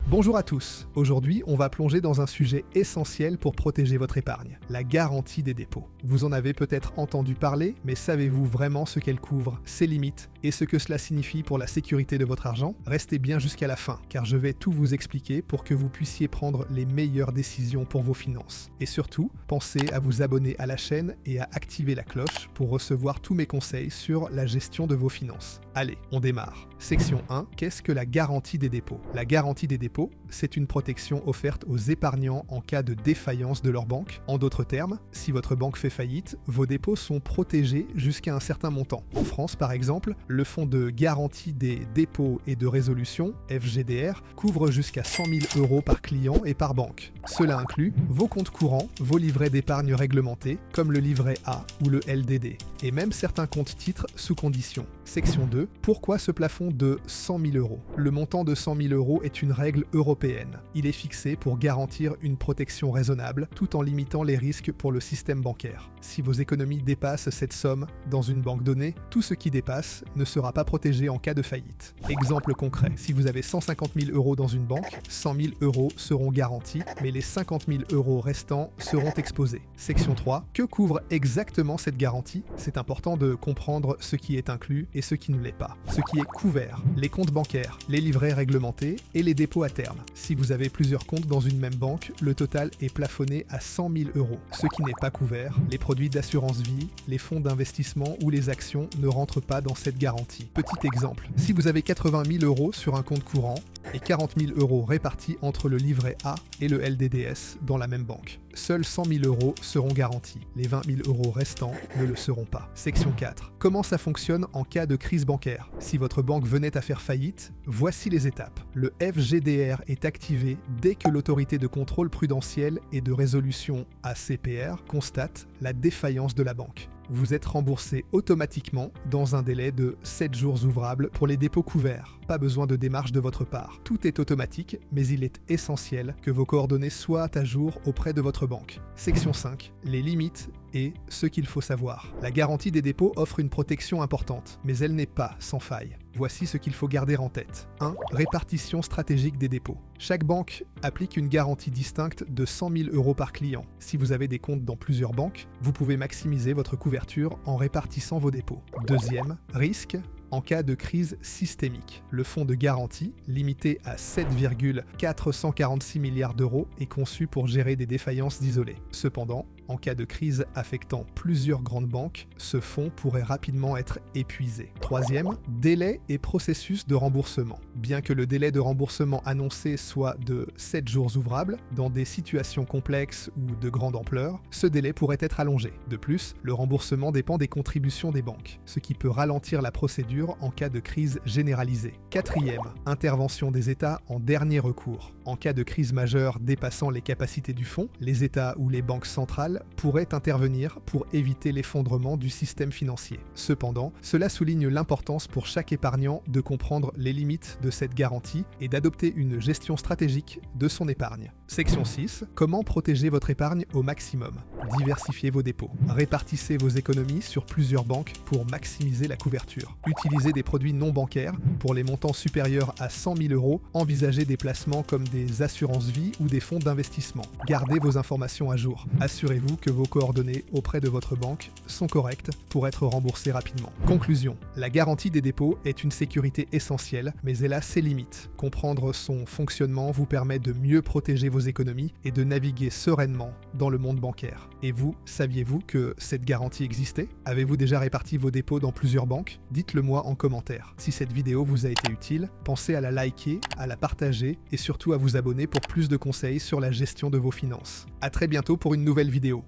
Bonjour à tous, aujourd'hui on va plonger dans un sujet essentiel pour protéger votre épargne, la garantie des dépôts. Vous en avez peut-être entendu parler, mais savez-vous vraiment ce qu'elle couvre, ses limites et ce que cela signifie pour la sécurité de votre argent? Restez bien jusqu'à la fin, car je vais tout vous expliquer pour que vous puissiez prendre les meilleures décisions pour vos finances. Et surtout, pensez à vous abonner à la chaîne et à activer la cloche pour recevoir tous mes conseils sur la gestion de vos finances. Allez, on démarre. Section 1, qu'est-ce que la garantie des dépôts? La garantie des dépôts, c'est une protection offerte aux épargnants en cas de défaillance de leur banque. En d'autres termes, si votre banque fait faillite, vos dépôts sont protégés jusqu'à un certain montant. En France, par exemple, le Fonds de garantie des dépôts et de résolution, FGDR, couvre jusqu'à 100 000 € par client et par banque. Cela inclut vos comptes courants, vos livrets d'épargne réglementés, comme le livret A ou le LDD, et même certains comptes titres sous condition. Section 2, pourquoi ce plafond de 100 000 €? Le montant de 100 000 € est une règle européenne. Il est fixé pour garantir une protection raisonnable tout en limitant les risques pour le système bancaire. Si vos économies dépassent cette somme dans une banque donnée, tout ce qui dépasse ne sera pas protégé en cas de faillite. Exemple concret, si vous avez 150 000 € dans une banque, 100 000 € seront garantis, mais les 50 000 € restants seront exposés. Section 3, que couvre exactement cette garantie? C'est important de comprendre ce qui est inclus et ce qui ne l'est pas. Ce qui est couvert, les comptes bancaires, les livrets réglementés et les dépôts à terme. Si vous avez plusieurs comptes dans une même banque, le total est plafonné à 100 000 €. Ce qui n'est pas couvert, les produits d'assurance vie, les fonds d'investissement ou les actions ne rentrent pas dans cette garantie. Petit exemple, si vous avez 80 000 € sur un compte courant et 40 000 € répartis entre le livret A et le LDDS dans la même banque, seuls 100 000 € seront garantis. Les 20 000 € restants ne le seront pas. Section 4. Comment ça fonctionne en cas de crise bancaire? Si votre banque venait à faire faillite, voici les étapes. Le FGDR est activé dès que l'autorité de contrôle prudentiel et de résolution ACPR constate la défaillance de la banque. Vous êtes remboursé automatiquement dans un délai de 7 jours ouvrables pour les dépôts couverts. Pas besoin de démarche de votre part. Tout est automatique, mais il est essentiel que vos coordonnées soient à jour auprès de votre banque. Section 5. Les limites et ce qu'il faut savoir. La garantie des dépôts offre une protection importante, mais elle n'est pas sans faille. Voici ce qu'il faut garder en tête. 1. Répartition stratégique des dépôts. Chaque banque applique une garantie distincte de 100 000 € par client. Si vous avez des comptes dans plusieurs banques, vous pouvez maximiser votre couverture en répartissant vos dépôts. Deuxième, risque. En cas de crise systémique, le fonds de garantie, limité à 7,446 milliards €, est conçu pour gérer des défaillances isolées. Cependant, en cas de crise affectant plusieurs grandes banques, ce fonds pourrait rapidement être épuisé. Troisième, délai et processus de remboursement. Bien que le délai de remboursement annoncé soit de 7 jours ouvrables, dans des situations complexes ou de grande ampleur, ce délai pourrait être allongé. De plus, le remboursement dépend des contributions des banques, ce qui peut ralentir la procédure en cas de crise généralisée. Quatrième, intervention des États en dernier recours. En cas de crise majeure dépassant les capacités du fonds, les États ou les banques centrales pourraient intervenir pour éviter l'effondrement du système financier. Cependant, cela souligne l'importance pour chaque épargnant de comprendre les limites de cette garantie et d'adopter une gestion stratégique de son épargne. Section 6. Comment protéger votre épargne au maximum? Diversifiez vos dépôts. Répartissez vos économies sur plusieurs banques pour maximiser la couverture. Utilisez des produits non bancaires. Pour les montants supérieurs à 100 000 €, envisagez des placements comme des assurances vie ou des fonds d'investissement. Gardez vos informations à jour. Assurez-vous que vos coordonnées auprès de votre banque sont correctes pour être remboursées rapidement. Conclusion. La garantie des dépôts est une sécurité essentielle, mais elle a ses limites. Comprendre son fonctionnement vous permet de mieux protéger vos économies et de naviguer sereinement dans le monde bancaire. Et vous, saviez-vous que cette garantie existait? Avez-vous déjà réparti vos dépôts dans plusieurs banques? Dites-le moi en commentaire. Si cette vidéo vous a été utile, pensez à la liker, à la partager et surtout à vous abonner pour plus de conseils sur la gestion de vos finances. À très bientôt pour une nouvelle vidéo.